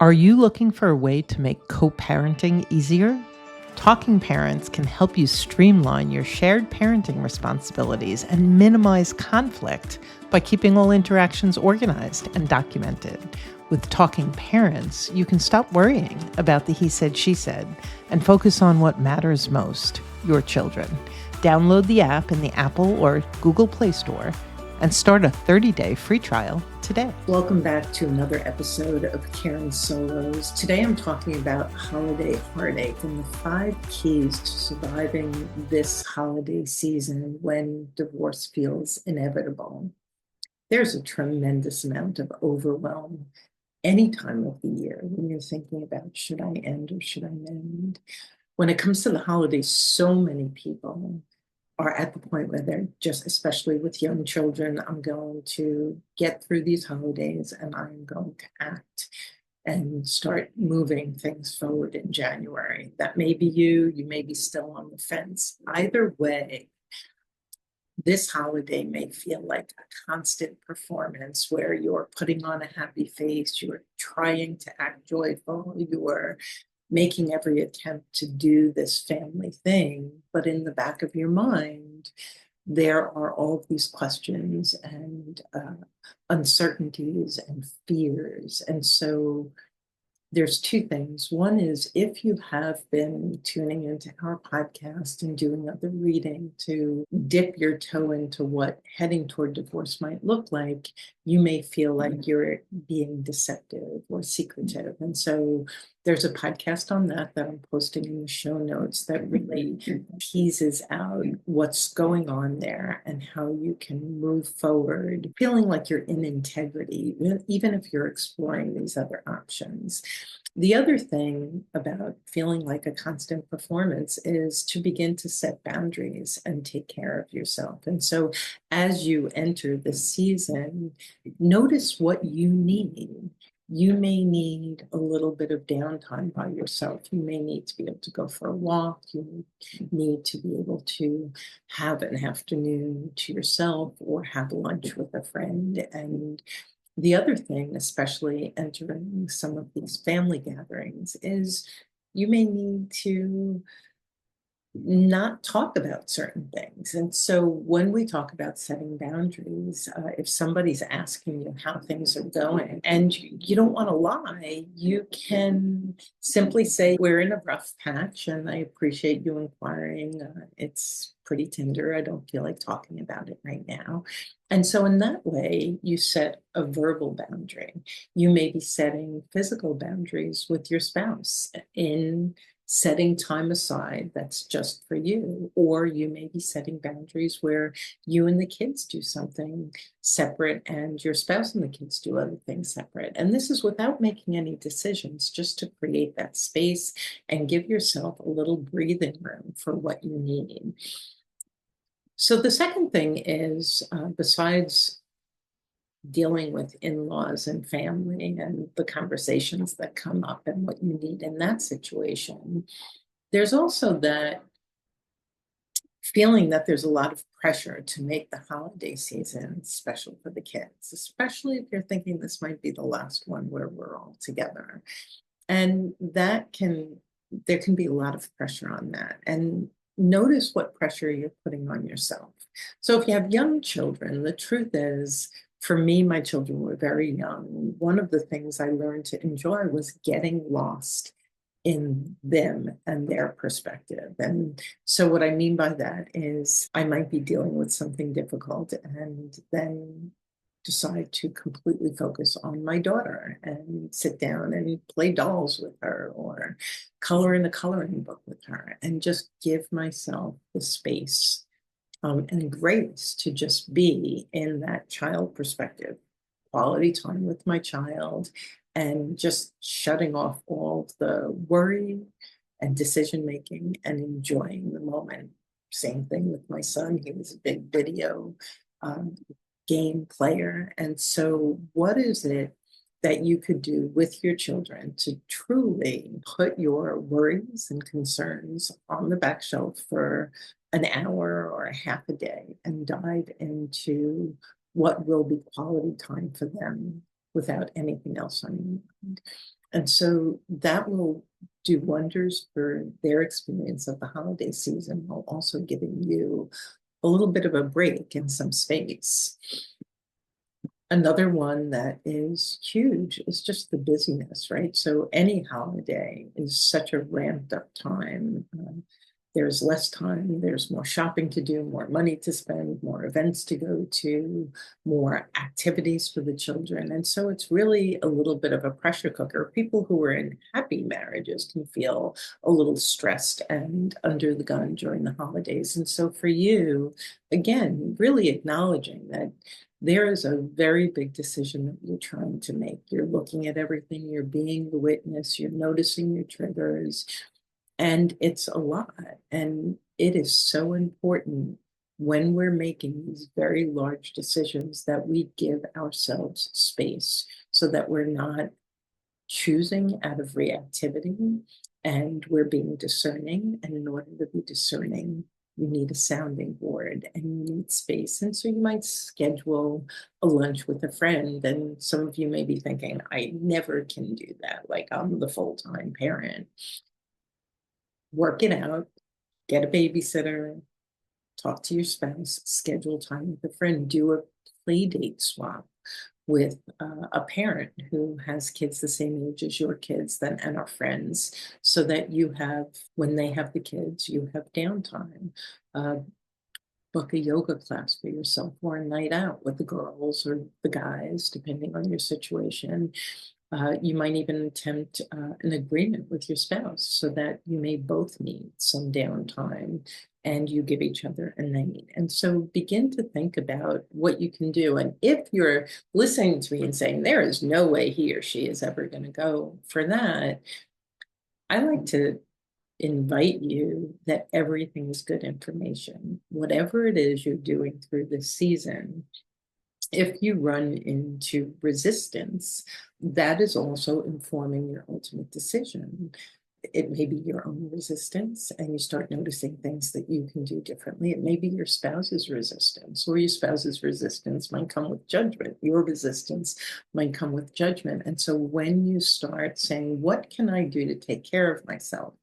Are you looking for a way to make co-parenting easier? Talking Parents can help you streamline your shared parenting responsibilities and minimize conflict by keeping all interactions organized and documented. With Talking Parents, you can stop worrying about the he said, she said, and focus on what matters most, your children. Download the app in the Apple or Google Play Store and start a 30-day free trial today. Welcome back to another episode of Karen Solos. Today I'm talking about holiday heartache and the 5 keys to surviving this holiday season when divorce feels inevitable. There's a tremendous amount of overwhelm any time of the year when you're thinking about, should I end or should I mend? When it comes to the holidays, so many people are at the point where they're just, especially with young children, I'm going to get through these holidays and I'm going to act and start moving things forward in January. That may be you may be still on the fence. Either way, this holiday may feel like a constant performance where you're putting on a happy face, you're trying to act joyful, you're making every attempt to do this family thing, but in the back of your mind, there are all of these questions and uncertainties and fears. And so there's 2 things. One is, if you have been tuning into our podcast and doing other reading to dip your toe into what heading toward divorce might look like, you may feel like you're being deceptive or secretive. And so there's a podcast on that I'm posting in the show notes that really teases out what's going on there and how you can move forward feeling like you're in integrity, even if you're exploring these other options. The other thing about feeling like a constant performance is to begin to set boundaries and take care of yourself. And so as you enter the season, notice what you need. You may need a little bit of downtime by yourself. You may need to be able to go for a walk. You need to be able to have an afternoon to yourself or have lunch with a friend. And the other thing, especially entering some of these family gatherings, is you may need to not talk about certain things. And so when we talk about setting boundaries, if somebody's asking you how things are going and you don't want to lie, you can simply say, we're in a rough patch and I appreciate you inquiring. It's pretty tender. I don't feel like talking about it right now. And so in that way, you set a verbal boundary. You may be setting physical boundaries with your spouse in setting time aside that's just for you, or you may be setting boundaries where you and the kids do something separate and your spouse and the kids do other things separate. And this is without making any decisions, just to create that space and give yourself a little breathing room for what you need. So the second thing is, besides dealing with in-laws and family and the conversations that come up and what you need in that situation, there's also that feeling that there's a lot of pressure to make the holiday season special for the kids, especially if you're thinking this might be the last one where we're all together. And there can be a lot of pressure on that. And notice what pressure you're putting on yourself. So if you have young children, the truth is, for me, my children were very young. One of the things I learned to enjoy was getting lost in them and their perspective. And so what I mean by that is I might be dealing with something difficult and then decide to completely focus on my daughter and sit down and play dolls with her or color in a coloring book with her and just give myself the space and grace to just be in that child perspective, quality time with my child, and just shutting off all the worry and decision making and enjoying the moment. Same thing with my son. He was a big video game player. And so what is it that you could do with your children to truly put your worries and concerns on the back shelf for an hour or a half a day and dive into what will be quality time for them without anything else on your mind? And so that will do wonders for their experience of the holiday season while also giving you a little bit of a break and some space. Another one that is huge is just the busyness, right? So any holiday is such a ramped up time. There's less time, there's more shopping to do, more money to spend, more events to go to, more activities for the children. And so it's really a little bit of a pressure cooker. People who are in happy marriages can feel a little stressed and under the gun during the holidays. And so for you, again, really acknowledging that there is a very big decision that you're trying to make. You're looking at everything, you're being the witness, you're noticing your triggers, and it's a lot. And it is so important when we're making these very large decisions that we give ourselves space so that we're not choosing out of reactivity and we're being discerning. And in order to be discerning, you need a sounding board and you need space. And so you might schedule a lunch with a friend. And some of you may be thinking, I never can do that. Like I'm the full-time parent. Work it out, get a babysitter, talk to your spouse, schedule time with a friend, do a play date swap with a parent who has kids the same age as your kids then and are friends, so that you have, when they have the kids, you have downtime. Uh, Book a yoga class for yourself or a night out with the girls or the guys, depending on your situation. You might even attempt an agreement with your spouse so that you may both need some downtime and you give each other a night. And so begin to think about what you can do. And if you're listening to me and saying, there is no way he or she is ever going to go for that, I like to invite you that everything is good information. Whatever it is you're doing through this season, if you run into resistance, that is also informing your ultimate decision. It may be your own resistance, and you start noticing things that you can do differently. It may be your spouse's resistance, or your spouse's resistance might come with judgment. Your resistance might come with judgment. And so when you start saying, what can I do to take care of myself?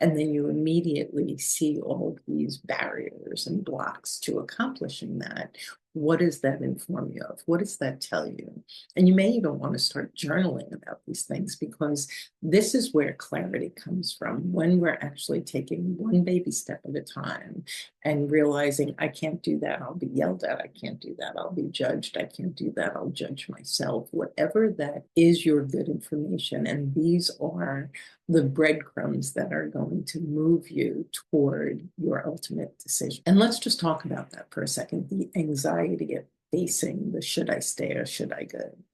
And then you immediately see all of these barriers and blocks to accomplishing that. What does that inform you of? What does that tell you? And you may even want to start journaling about these things, because this is where clarity comes from, when we're actually taking one baby step at a time and realizing, I can't do that, I'll be yelled at, I can't do that, I'll be judged, I can't do that, I'll judge myself. Whatever that is, your good information. And these are the breadcrumbs that are going to move you toward your ultimate decision. And let's just talk about that for a second. The anxiety of facing the should I stay or should I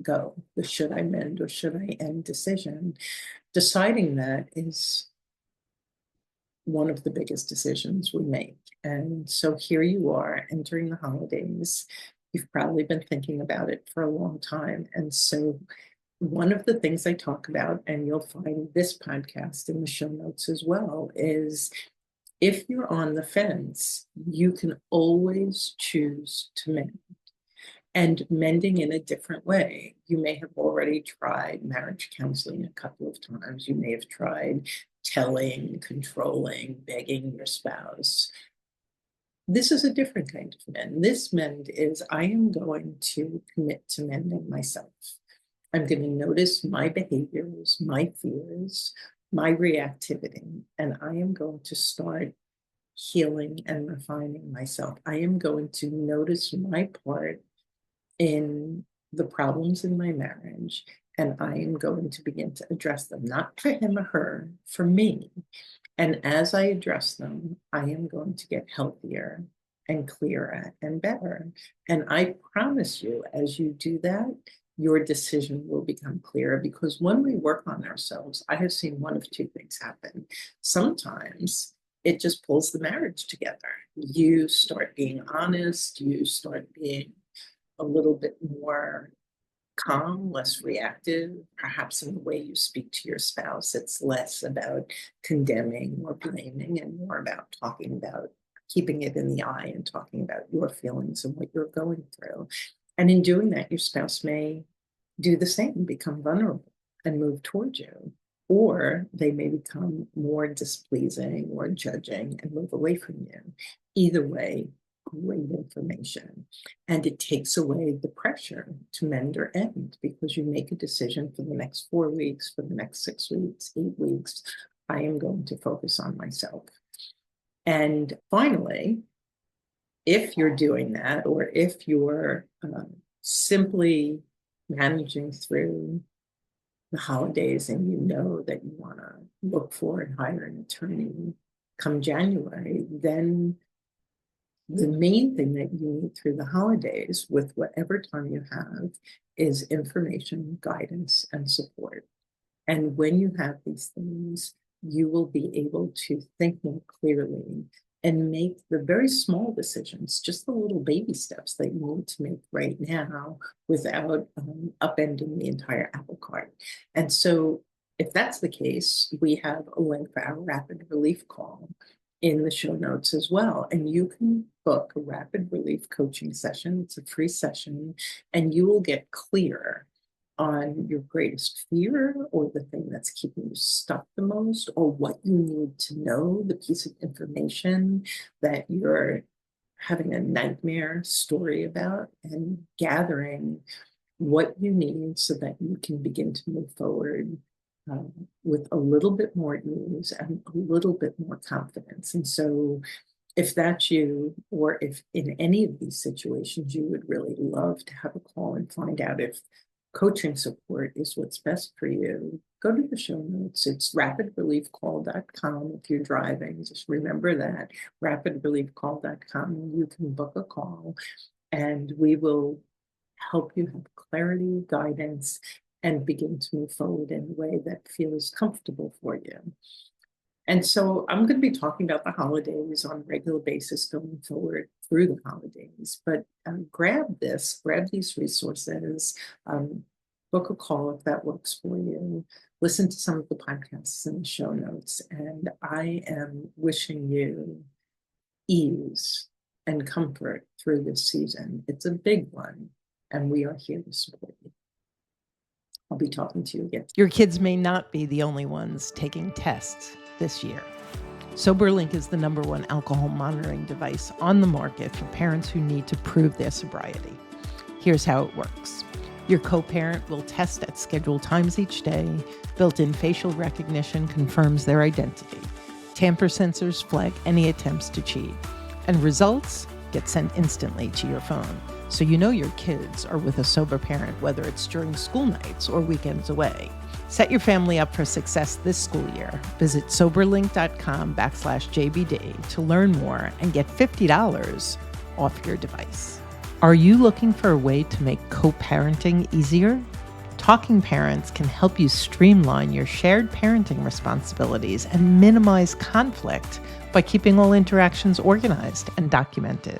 go, the should I mend or should I end decision. Deciding that is one of the biggest decisions we make. And so here you are entering the holidays. You've probably been thinking about it for a long time. And so one of the things I talk about, and you'll find this podcast in the show notes as well, is if you're on the fence, you can always choose to mend. And mending in a different way. You may have already tried marriage counseling a couple of times. You may have tried telling, controlling, begging your spouse. This is a different kind of mend. This mend is, I am going to commit to mending myself. I'm going to notice my behaviors, my fears, my reactivity, and I am going to start healing and refining myself. I am going to notice my part in the problems in my marriage, and I am going to begin to address them, not for him or her, for me. And as I address them, I am going to get healthier and clearer and better. And I promise you, as you do that, your decision will become clearer, because when we work on ourselves, I have seen one of two things happen. Sometimes it just pulls the marriage together. You start being honest, you start being a little bit more calm, less reactive, perhaps in the way you speak to your spouse. It's less about condemning or blaming and more about talking about keeping it in the eye and talking about your feelings and what you're going through. And in doing that, your spouse may do the same, become vulnerable. and move towards you, or they may become more displeasing or judging and move away from you. Either way, great information. And it takes away the pressure to mend or end because you make a decision for the next 4 weeks, for the next 6 weeks, 8 weeks. I am going to focus on myself. And finally, if you're doing that, or if you're simply managing through the holidays and you know that you want to look for and hire an attorney come January, then the main thing that you need through the holidays, with whatever time you have, is information, guidance, and support. And when you have these things, you will be able to think more clearly and make the very small decisions, just the little baby steps that you need to make right now without upending the entire apple cart. And so if that's the case, we have a link for our rapid relief call in the show notes as well. And you can book a rapid relief coaching session. It's a free session, and you will get clear on your greatest fear, or the thing that's keeping you stuck the most, or what you need to know, the piece of information that you're having a nightmare story about, and gathering what you need so that you can begin to move forward with a little bit more ease and a little bit more confidence. And so if that's you, or if in any of these situations you would really love to have a call and find out if coaching support is what's best for you, go to the show notes. It's rapidreliefcall.com. If you're driving, just remember that, rapidreliefcall.com. You can book a call, and we will help you have clarity, guidance, and begin to move forward in a way that feels comfortable for you. And so I'm going to be talking about the holidays on a regular basis going forward through the holidays. But grab these resources, book a call if that works for you, listen to some of the podcasts in the show notes. And I am wishing you ease and comfort through this season. It's a big one, and we are here to support you. I'll be talking to you again. Your kids may not be the only ones taking tests this year. SoberLink is the #1 alcohol monitoring device on the market for parents who need to prove their sobriety. Here's how it works. Your co-parent will test at scheduled times each day. Built-in facial recognition confirms their identity. Tamper sensors flag any attempts to cheat. And results get sent instantly to your phone, so you know your kids are with a sober parent, whether it's during school nights or weekends away. Set your family up for success this school year. Visit soberlink.com/JBD to learn more and get $50 off your device. Are you looking for a way to make co-parenting easier? Talking Parents can help you streamline your shared parenting responsibilities and minimize conflict by keeping all interactions organized and documented.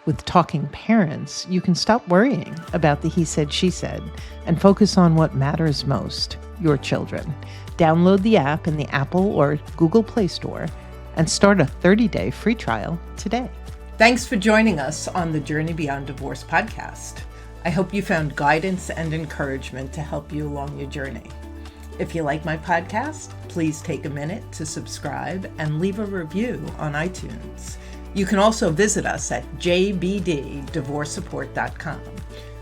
With Talking Parents, you can stop worrying about the he said, she said, and focus on what matters most, your children. Download the app in the Apple or Google Play Store and start a 30-day free trial today. Thanks for joining us on the Journey Beyond Divorce podcast. I hope you found guidance and encouragement to help you along your journey. If you like my podcast, please take a minute to subscribe and leave a review on iTunes. You can also visit us at jbddivorcesupport.com,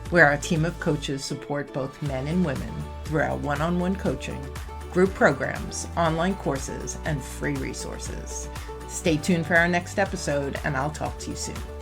where our team of coaches support both men and women through our one-on-one coaching, group programs, online courses, and free resources. Stay tuned for our next episode, and I'll talk to you soon.